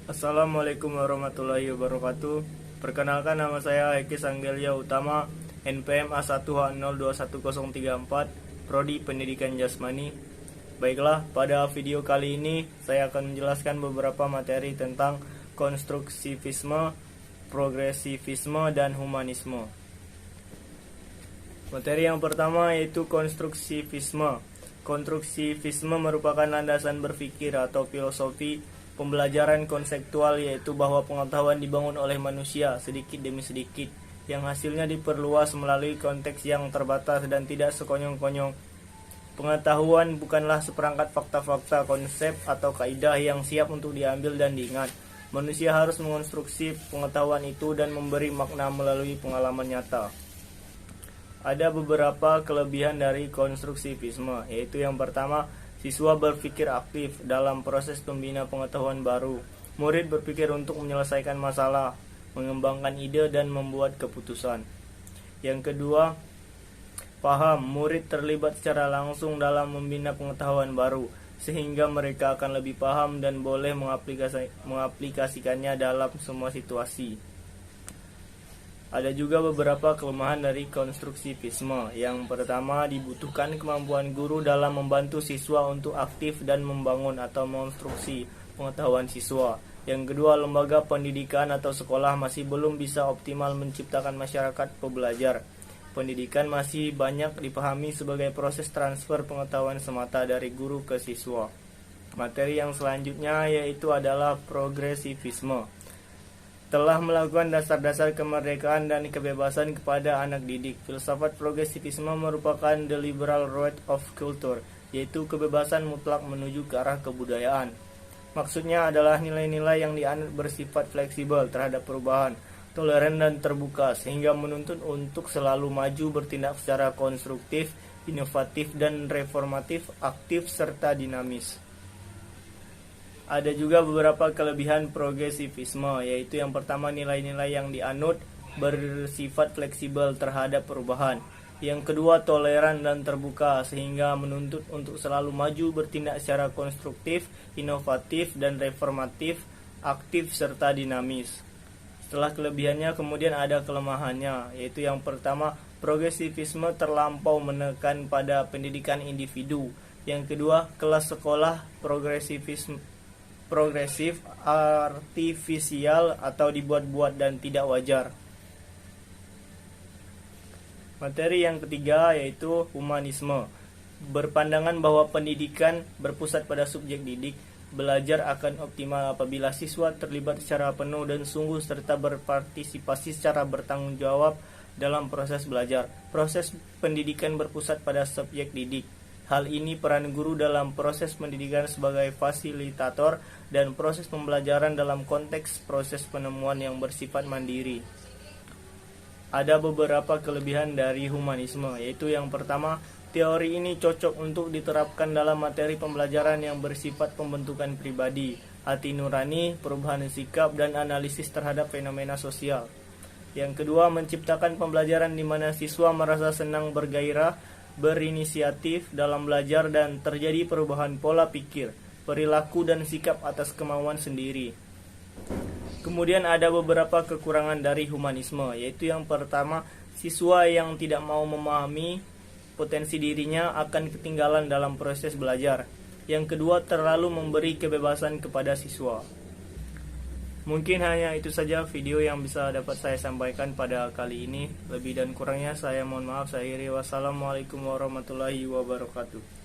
Assalamualaikum warahmatullahi wabarakatuh. Perkenalkan, nama saya Eki Sanggelia Utama, NPM A1H021034, Prodi Pendidikan Jasmani. Baiklah, pada video kali ini saya akan menjelaskan beberapa materi tentang konstruktivisme, progresivisme, dan humanisme. Materi yang pertama yaitu konstruktivisme. Konstruktivisme merupakan landasan berpikir atau filosofi pembelajaran konseptual, yaitu bahwa pengetahuan dibangun oleh manusia sedikit demi sedikit, yang hasilnya diperluas melalui konteks yang terbatas dan tidak sekonyong-konyong. Pengetahuan bukanlah seperangkat fakta-fakta, konsep, atau kaidah yang siap untuk diambil dan diingat. Manusia harus mengonstruksi pengetahuan itu dan memberi makna melalui pengalaman nyata. Ada beberapa kelebihan dari konstruktivisme, yaitu yang pertama, siswa berpikir aktif dalam proses pembina pengetahuan baru. Murid berpikir untuk menyelesaikan masalah, mengembangkan ide, dan membuat keputusan. Yang kedua, paham. Murid terlibat secara langsung dalam membina pengetahuan baru, sehingga mereka akan lebih paham dan boleh mengaplikasikannya dalam semua situasi. Ada juga beberapa kelemahan dari konstruktivisme. Yang pertama, dibutuhkan kemampuan guru dalam membantu siswa untuk aktif dan membangun atau mengonstruksi pengetahuan siswa. Yang kedua, lembaga pendidikan atau sekolah masih belum bisa optimal menciptakan masyarakat pembelajar. Pendidikan masih banyak dipahami sebagai proses transfer pengetahuan semata dari guru ke siswa. Materi yang selanjutnya yaitu adalah progresivisme. Telah melakukan dasar-dasar kemerdekaan dan kebebasan kepada anak didik. Filsafat progresivisme merupakan the liberal road of culture, yaitu kebebasan mutlak menuju ke arah kebudayaan. Maksudnya adalah nilai-nilai yang dianut bersifat fleksibel terhadap perubahan, toleran dan terbuka, sehingga menuntut untuk selalu maju, bertindak secara konstruktif, inovatif dan reformatif, aktif serta dinamis. Ada juga beberapa kelebihan progresivisme, yaitu yang pertama, nilai-nilai yang dianut bersifat fleksibel terhadap perubahan. Yang kedua, toleran dan terbuka, sehingga menuntut untuk selalu maju, bertindak secara konstruktif, inovatif dan reformatif, aktif serta dinamis. Setelah kelebihannya, kemudian ada kelemahannya, yaitu yang pertama, progresivisme terlampau menekan pada pendidikan individu. Yang kedua, kelas sekolah progresif, artifisial atau dibuat-buat dan tidak wajar. Materi yang ketiga yaitu humanisme. Berpandangan bahwa pendidikan berpusat pada subjek didik, belajar akan optimal apabila siswa terlibat secara penuh dan sungguh serta berpartisipasi secara bertanggung jawab dalam proses belajar. Proses pendidikan berpusat pada subjek didik. Hal ini peran guru dalam proses pendidikan sebagai fasilitator dan proses pembelajaran dalam konteks proses penemuan yang bersifat mandiri. Ada beberapa kelebihan dari humanisme, yaitu yang pertama, teori ini cocok untuk diterapkan dalam materi pembelajaran yang bersifat pembentukan pribadi, hati nurani, perubahan sikap, dan analisis terhadap fenomena sosial. Yang kedua, menciptakan pembelajaran di mana siswa merasa senang, bergairah, berinisiatif dalam belajar dan terjadi perubahan pola pikir, perilaku dan sikap atas kemauan sendiri. Kemudian ada beberapa kekurangan dari humanisme, yaitu yang pertama, siswa yang tidak mau memahami potensi dirinya akan ketinggalan dalam proses belajar. Yang kedua, terlalu memberi kebebasan kepada siswa. Mungkin hanya itu saja video yang bisa dapat saya sampaikan pada kali ini. Lebih dan kurangnya saya mohon maaf. Saya akhiri. Wassalamualaikum warahmatullahi wabarakatuh.